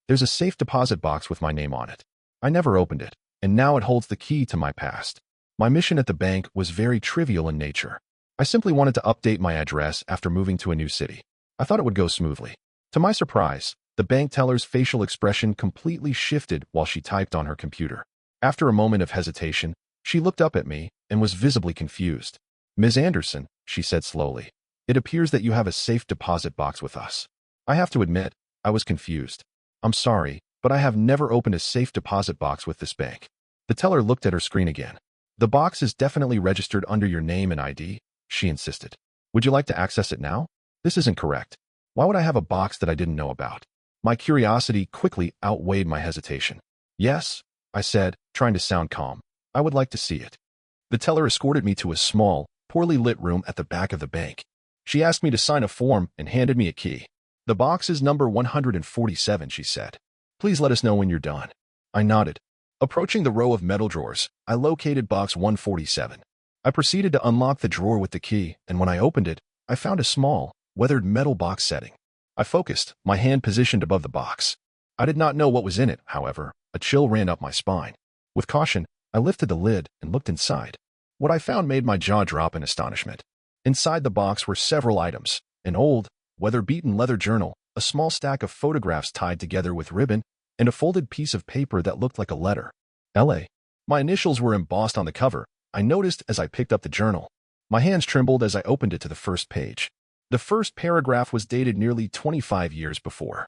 There's a safe deposit box with my name on it. I never opened it, and now it holds the key to my past. My mission at the bank was very trivial in nature. I simply wanted to update my address after moving to a new city. I thought it would go smoothly. To my surprise, the bank teller's facial expression completely shifted while she typed on her computer. After a moment of hesitation, she looked up at me and was visibly confused. "Ms. Anderson," she said slowly, "it appears that you have a safe deposit box with us." I have to admit, I was confused. "I'm sorry, but I have never opened a safe deposit box with this bank." The teller looked at her screen again. "The box is definitely registered under your name and ID," she insisted. "Would you like to access it now? This isn't correct. Why would I have a box that I didn't know about?" My curiosity quickly outweighed my hesitation. "Yes," I said, trying to sound calm. "I would like to see it." The teller escorted me to a small, poorly lit room at the back of the bank. She asked me to sign a form and handed me a key. "The box is number 147, she said. "Please let us know when you're done." I nodded. Approaching the row of metal drawers, I located box 147. I proceeded to unlock the drawer with the key, and when I opened it, I found a small, weathered metal box setting. I focused, my hand positioned above the box. I did not know what was in it, however. A chill ran up my spine. With caution, I lifted the lid and looked inside. What I found made my jaw drop in astonishment. Inside the box were several items: an old, weather-beaten leather journal, a small stack of photographs tied together with ribbon, and a folded piece of paper that looked like a letter. L.A. My initials were embossed on the cover, I noticed as I picked up the journal. My hands trembled as I opened it to the first page. The first paragraph was dated nearly 25 years before.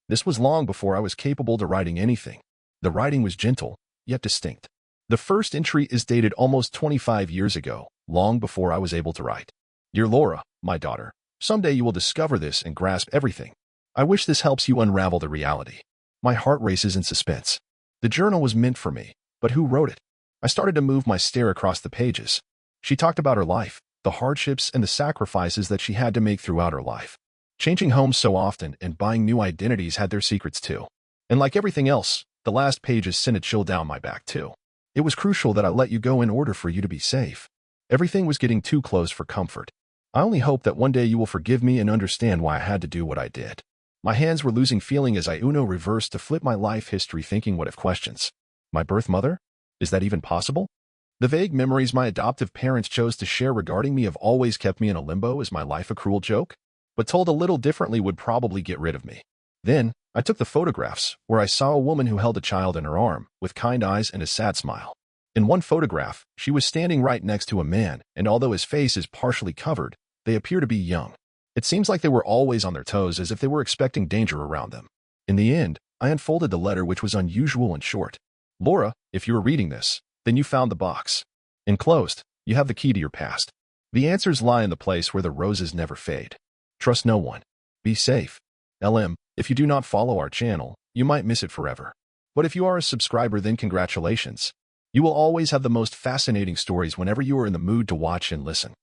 This was long before I was capable of writing anything. The writing was gentle, yet distinct. The first entry is dated almost 25 years ago, long before I was able to write. "Dear Lora, my daughter, someday you will discover this and grasp everything. I wish this helps you unravel the reality." My heart races in suspense. The journal was meant for me, but who wrote it? I started to move my stare across the pages. She talked about her life, the hardships and the sacrifices that she had to make throughout her life. Changing homes so often and buying new identities had their secrets too. And like everything else, the last pages sent a chill down my back too. "It was crucial that I let you go in order for you to be safe. Everything was getting too close for comfort. I only hope that one day you will forgive me and understand why I had to do what I did." My hands were losing feeling as I reversed to flip my life history, thinking what if questions. My birth mother? Is that even possible? The vague memories my adoptive parents chose to share regarding me have always kept me in a limbo. Is my life a cruel joke? But told a little differently would probably get rid of me. Then, I took the photographs, where I saw a woman who held a child in her arm, with kind eyes and a sad smile. In one photograph, she was standing right next to a man, and although his face is partially covered, they appear to be young. It seems like they were always on their toes, as if they were expecting danger around them. In the end, I unfolded the letter, which was unusual and short. "Lora, if you are reading this, then you found the box. Enclosed, you have the key to your past. The answers lie in the place where the roses never fade. Trust no one. Be safe. LM, if you do not follow our channel, you might miss it forever. But if you are a subscriber, then congratulations. You will always have the most fascinating stories whenever you are in the mood to watch and listen."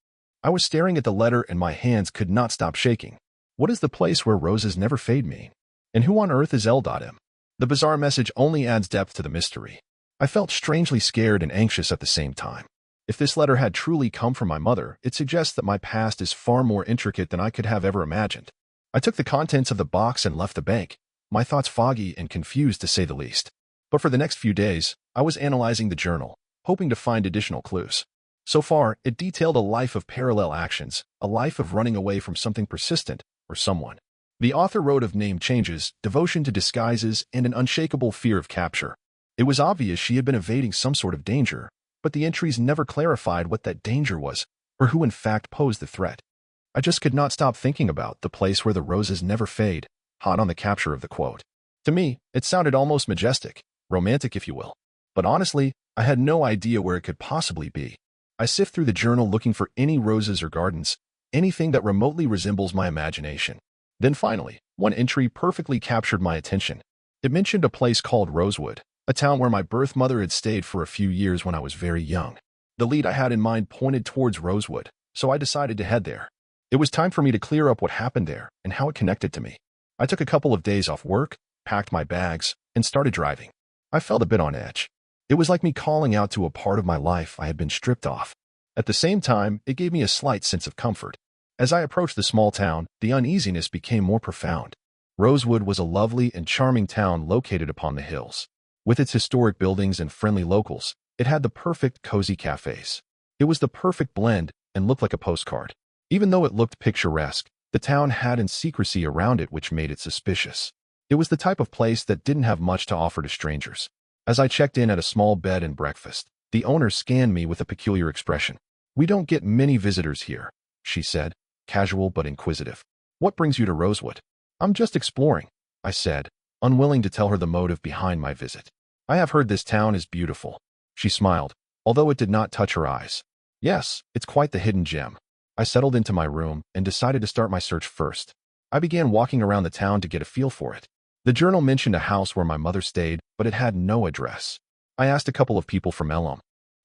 I was staring at the letter and my hands could not stop shaking. What is the place where roses never fade mean? And who on earth is L.M? The bizarre message only adds depth to the mystery. I felt strangely scared and anxious at the same time. If this letter had truly come from my mother, it suggests that my past is far more intricate than I could have ever imagined. I took the contents of the box and left the bank, my thoughts foggy and confused to say the least. But for the next few days, I was analyzing the journal, hoping to find additional clues. So far, it detailed a life of parallel actions, a life of running away from something persistent or someone. The author wrote of name changes, devotion to disguises, and an unshakable fear of capture. It was obvious she had been evading some sort of danger, but the entries never clarified what that danger was, or who in fact posed the threat. I just could not stop thinking about the place where the roses never fade, hot on the capture of the quote. To me, it sounded almost majestic, romantic if you will. But honestly, I had no idea where it could possibly be. I sift through the journal looking for any roses or gardens, anything that remotely resembles my imagination. Then finally, one entry perfectly captured my attention. It mentioned a place called Rosewood, a town where my birth mother had stayed for a few years when I was very young. The lead I had in mind pointed towards Rosewood, so I decided to head there. It was time for me to clear up what happened there and how it connected to me. I took a couple of days off work, packed my bags, and started driving. I felt a bit on edge. It was like me calling out to a part of my life I had been stripped off. At the same time, it gave me a slight sense of comfort. As I approached the small town, the uneasiness became more profound. Rosewood was a lovely and charming town located upon the hills. With its historic buildings and friendly locals, it had the perfect cozy cafes. It was the perfect blend and looked like a postcard. Even though it looked picturesque, the town had an secrecy around it which made it suspicious. It was the type of place that didn't have much to offer to strangers. As I checked in at a small bed and breakfast, the owner scanned me with a peculiar expression. "We don't get many visitors here," she said, casual but inquisitive. "What brings you to Rosewood?" "I'm just exploring," I said, unwilling to tell her the motive behind my visit. "I have heard this town is beautiful." She smiled, although it did not touch her eyes. "Yes, it's quite the hidden gem." I settled into my room and decided to start my search first. I began walking around the town to get a feel for it. The journal mentioned a house where my mother stayed, but it had no address. I asked a couple of people from Elm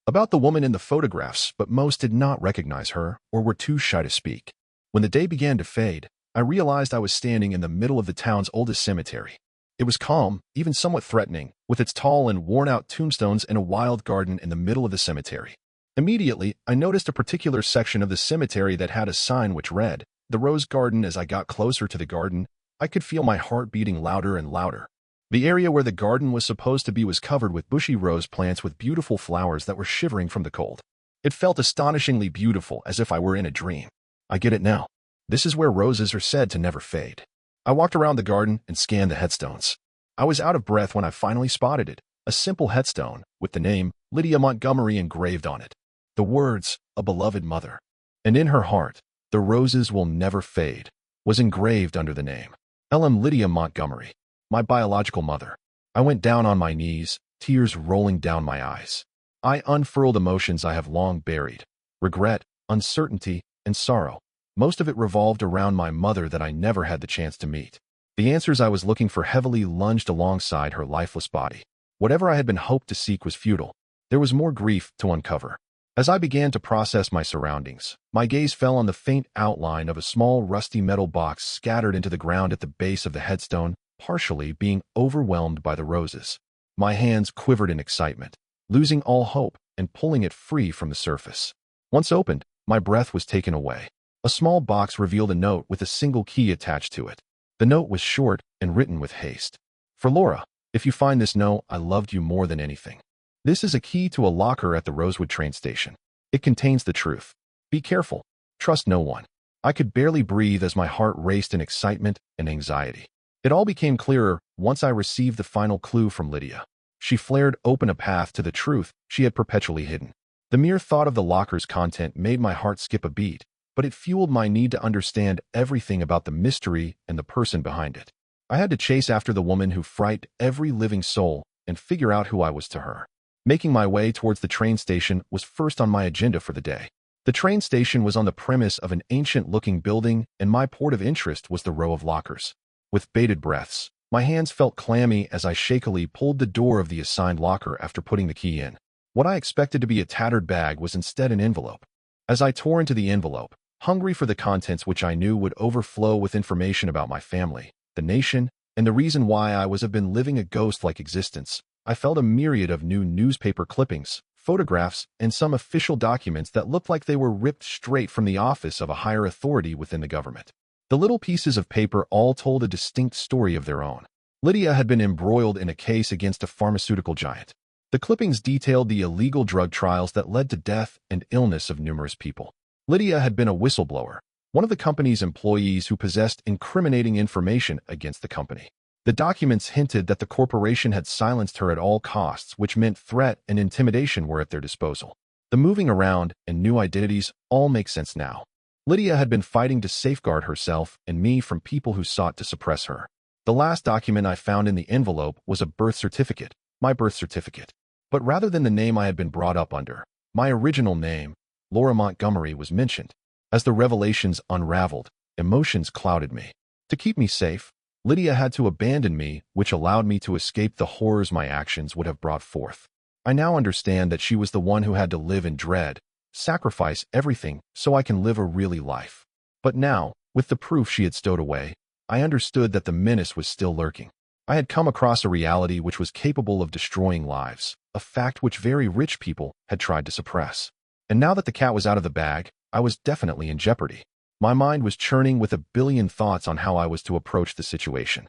about the woman in the photographs, but most did not recognize her or were too shy to speak. When the day began to fade, I realized I was standing in the middle of the town's oldest cemetery. It was calm, even somewhat threatening, with its tall and worn-out tombstones and a wild garden in the middle of the cemetery. Immediately, I noticed a particular section of the cemetery that had a sign which read, "The Rose Garden." As I got closer to the garden, I could feel my heart beating louder and louder. The area where the garden was supposed to be was covered with bushy rose plants with beautiful flowers that were shivering from the cold. It felt astonishingly beautiful, as if I were in a dream. I get it now. This is where roses are said to never fade. I walked around the garden and scanned the headstones. I was out of breath when I finally spotted it, a simple headstone with the name Lydia Montgomery engraved on it. The words, "A beloved mother," and in her heart, "The roses will never fade," was engraved under the name. Ellen Lydia Montgomery, my biological mother. I went down on my knees, tears rolling down my eyes. I unfurled emotions I have long buried: regret, uncertainty, and sorrow. Most of it revolved around my mother that I never had the chance to meet. The answers I was looking for heavily lunged alongside her lifeless body. Whatever I had been hoped to seek was futile. There was more grief to uncover. As I began to process my surroundings, my gaze fell on the faint outline of a small rusty metal box scattered into the ground at the base of the headstone, partially being overwhelmed by the roses. My hands quivered in excitement, losing all hope and pulling it free from the surface. Once opened, my breath was taken away. A small box revealed a note with a single key attached to it. The note was short and written with haste. "For Lora, if you find this note, I loved you more than anything. This is a key to a locker at the Rosewood train station. It contains the truth. Be careful. Trust no one." I could barely breathe as my heart raced in excitement and anxiety. It all became clearer once I received the final clue from Lydia. She flared open a path to the truth she had perpetually hidden. The mere thought of the locker's content made my heart skip a beat, but it fueled my need to understand everything about the mystery and the person behind it. I had to chase after the woman who frightened every living soul and figure out who I was to her. Making my way towards the train station was first on my agenda for the day. The train station was on the premise of an ancient-looking building, and my port of interest was the row of lockers. With bated breaths, my hands felt clammy as I shakily pulled the door of the assigned locker after putting the key in. What I expected to be a tattered bag was instead an envelope. As I tore into the envelope, hungry for the contents which I knew would overflow with information about my family, the nation, and the reason why I have been living a ghost-like existence, I felt a myriad of new newspaper clippings, photographs, and some official documents that looked like they were ripped straight from the office of a higher authority within the government. The little pieces of paper all told a distinct story of their own. Lydia had been embroiled in a case against a pharmaceutical giant. The clippings detailed the illegal drug trials that led to death and illness of numerous people. Lydia had been a whistleblower, one of the company's employees who possessed incriminating information against the company. The documents hinted that the corporation had silenced her at all costs, which meant threat and intimidation were at their disposal. The moving around and new identities all make sense now. Lydia had been fighting to safeguard herself and me from people who sought to suppress her. The last document I found in the envelope was a birth certificate, my birth certificate. But rather than the name I had been brought up under, my original name, Lora Montgomery, was mentioned. As the revelations unraveled, emotions clouded me. To keep me safe, Lydia had to abandon me, which allowed me to escape the horrors my actions would have brought forth. I now understand that she was the one who had to live in dread, sacrifice everything so I can live a really life. But now, with the proof she had stowed away, I understood that the menace was still lurking. I had come across a reality which was capable of destroying lives, a fact which very rich people had tried to suppress. And now that the cat was out of the bag, I was definitely in jeopardy. My mind was churning with a billion thoughts on how I was to approach the situation.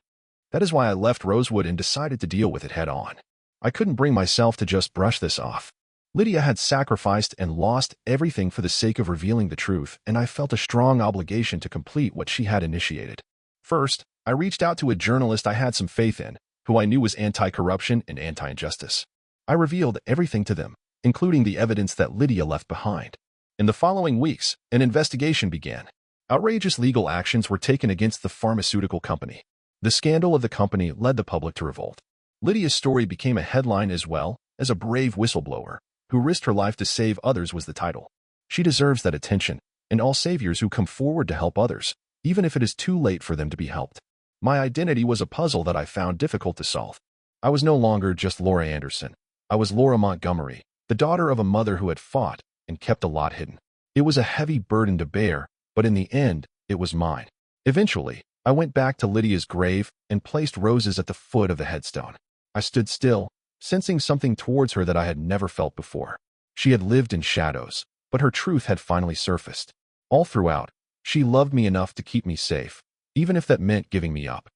That is why I left Rosewood and decided to deal with it head on. I couldn't bring myself to just brush this off. Lydia had sacrificed and lost everything for the sake of revealing the truth, and I felt a strong obligation to complete what she had initiated. First, I reached out to a journalist I had some faith in, who I knew was anti-corruption and anti-injustice. I revealed everything to them, including the evidence that Lydia left behind. In the following weeks, an investigation began. Outrageous legal actions were taken against the pharmaceutical company. The scandal of the company led the public to revolt. Lydia's story became a headline as well as a brave whistleblower who risked her life to save others was the title. She deserves that attention, and all saviors who come forward to help others, even if it is too late for them to be helped. My identity was a puzzle that I found difficult to solve. I was no longer just Lora Anderson. I was Lora Montgomery, the daughter of a mother who had fought and kept a lot hidden. It was a heavy burden to bear, but in the end, it was mine. Eventually, I went back to Lydia's grave and placed roses at the foot of the headstone. I stood still, sensing something towards her that I had never felt before. She had lived in shadows, but her truth had finally surfaced. All throughout, she loved me enough to keep me safe, even if that meant giving me up.